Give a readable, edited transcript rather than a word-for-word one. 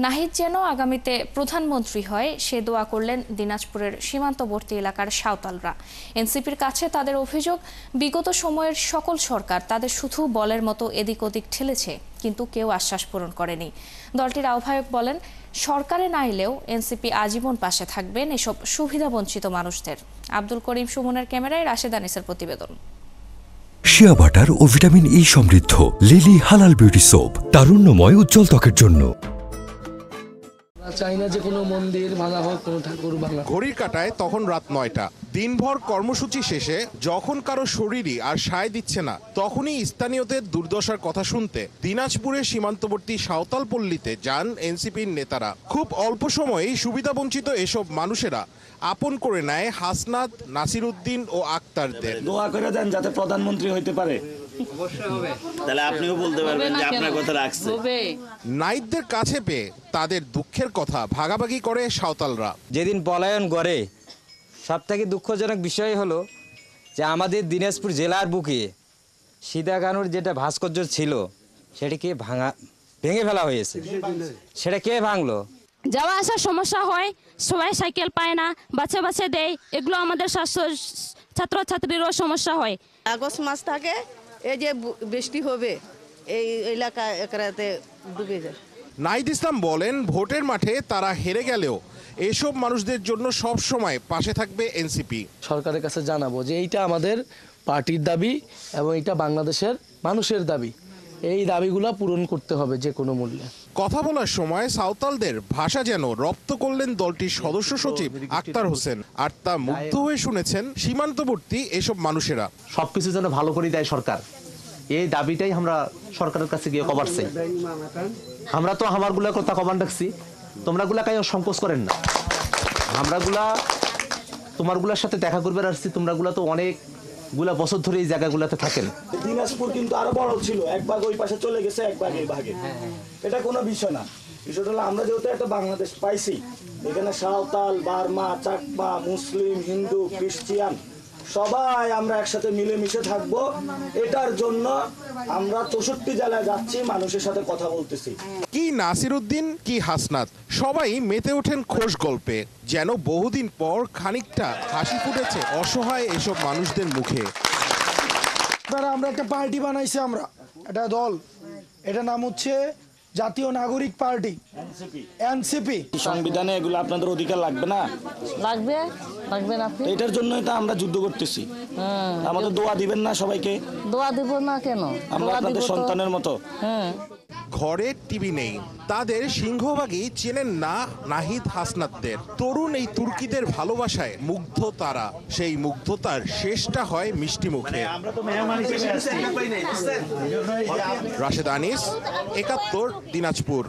নাহিদ যেন আগামীতে প্রধানমন্ত্রী হয় সে দোয়া করলেন দিনাজপুরের সীমান্তবর্তী এলাকার সাঁওতালরা। এনসিপির কাছে তাদের অভিযোগ, বিগত সময়ের সকল সরকার তাদের শুধু বলের মতো এদিক ওদিক ঠেলেছে, কিন্তু কেউ আশ্বাস পূরণ করেনি। দলটির আহ্বায়ক বলেন, সরকারে না এলেও এনসিপি আজীবন পাশে থাকবেন এসব সুবিধাবঞ্চিত মানুষদের। আব্দুল করিম সুমনের ক্যামেরায় রাশেদ আনিসের প্রতিবেদন। শিয়া বাটার ও ভিটামিন ই সমৃদ্ধ লিলি হালাল বিউটি সোপ, তারুণ্যময় উজ্জ্বল ত্বকের জন্য। চাই না যে কোনো মন্দির ভাঙা হোক, কোনো ঠাকুর ভাঙা। ঘড়ির কাঁটায় তখন রাত ৯টা। দিনভর কর্মসূচি শেষে যখন কারো শরীরই আর সায় দিচ্ছে না, তখনই স্থানীয়দের দুর্দশার কথা শুনতে দিনাজপুরের সীমান্তবর্তী সাঁওতাল পল্লীতে যান এনসিপির নেতারা। খুব অল্প সময়েই সুবিধাবঞ্চিত এসব মানুষেরা আপন করে নেয় হাসনাত, নাসিরউদ্দিন ও আক্তারদের। দোয়া করে দেন যাতে প্রধানমন্ত্রী হইতে পারে। তাহলে আপনিও বলতে পারবেন যে আপনার কথা রাখছে। নাইদদের কাছে পেয়ে তাদের দুঃখের কথা ভাগাভাগি করে সাঁওতালরা। যেদিন পলায়ন করে সবথেকে দুঃখজনক বিষয় হলো যে আমাদের দিনাজপুর জেলার বুকে সীতাকানুর যেটা ভাস্কর্য ছিল সেটাকে ভেঙে ফেলা হয়েছে। সেটা কে ভাঙলো? যাওয়া আসার সমস্যা হয়, সবাই সাইকেল পায় না, বাচ্চা বাচ্চা দেয়, এগুলো আমাদের ছাত্রছাত্রীরও সমস্যা হয়। আগস্ট মাস থাকে, এই যে বৃষ্টি হবে এই এলাকা একরাতে ডুবে যায়। নাহিদ ইসলাম বলেন, ভোটের মাঠে তারা হেরে গেলেও এসব মানুষদের জন্য সব সময় পাশে থাকবে এনসিপি। সরকারের কাছে জানাবো যে এইটা আমাদের পার্টির দাবি এবং এটা বাংলাদেশের মানুষের দাবি। এই দাবিগুলো পূরণ করতে হবে যে কোনো মূল্যে। কথা বলার সময় সাঁওতালদের ভাষা যেন রপ্ত করলেন দলটির সদস্য সচিব আক্তার হোসেন, আর তা মুগ্ধ হয়ে শুনেছেন সীমান্তবর্তী এসব মানুষেরা। সবকিছু যেন ভালো করে দেয় সরকার, এই দাবিটাই আমরা সরকারের কাছে গিয়ে কভার চাই। আমরা তো আমারগুলা কথা কমান্ড রাখছি, তোমরাগুলা কাই সংকোচ করেন না। আমরাগুলা তোমারগুলার সাথে দেখা করবে আসছি, তোমরাগুলা তো অনেকগুলা বছর ধরে এই জায়গাগুলাতে থাকেন। দিনাজপুর কিন্তু আরো বড় ছিল, এক ভাগ ওই পাশে চলে গেছে, এক ভাগ এই ভাগে। এটা কোনো বিষয় না। বিষয়টা হলো আমরা যেহেতু একটা বাংলাদেশ পাইছি, এখানে সাঁওতাল, বার্মা, চাকমা, মুসলিম, হিন্দু, খ্রিস্টিয়ান সবাই আমরা একসাথে মিলেমিশে থাকবো। এটার জন্য আমরা 64 জেলায় যাচ্ছি, মানুষের সাথে কথা বলতেছি। কি নাসিরউদ্দিন, কি হাসনাত, সবাই মেতে ওঠেন খোশ গল্পে। যেন বহুদিন পর খানিকটা হাসি ফুটেছে অসহায় এসব মানুষদের মুখে। আমরা একটা পার্টি বানাইছি, আমরা একটা দল, এটা নাম হচ্ছে জাতীয় নাগরিক পার্টি এনসিপি। সংবিধানে এগুলো আপনাদের অধিকার লাগবে না? লাগবে না। এটার জন্যই তো আমরা যুদ্ধ করতেছি। আমাদের দোয়া দিবেন না সবাইকে? দোয়া দিব না কেন? আমরা আপনাদের সন্তানের মতো। ঘরে টিভি নেই, তাদের সিংহভাগই চেনেন না নাহিদ হাসনাতদের। তরুণ এই তুর্কিদের ভালোবাসায় মুগ্ধ তারা। সেই মুগ্ধতার শেষটা হয় মিষ্টি মুখে। রাশেদ আনিস, ৭১, দিনাজপুর।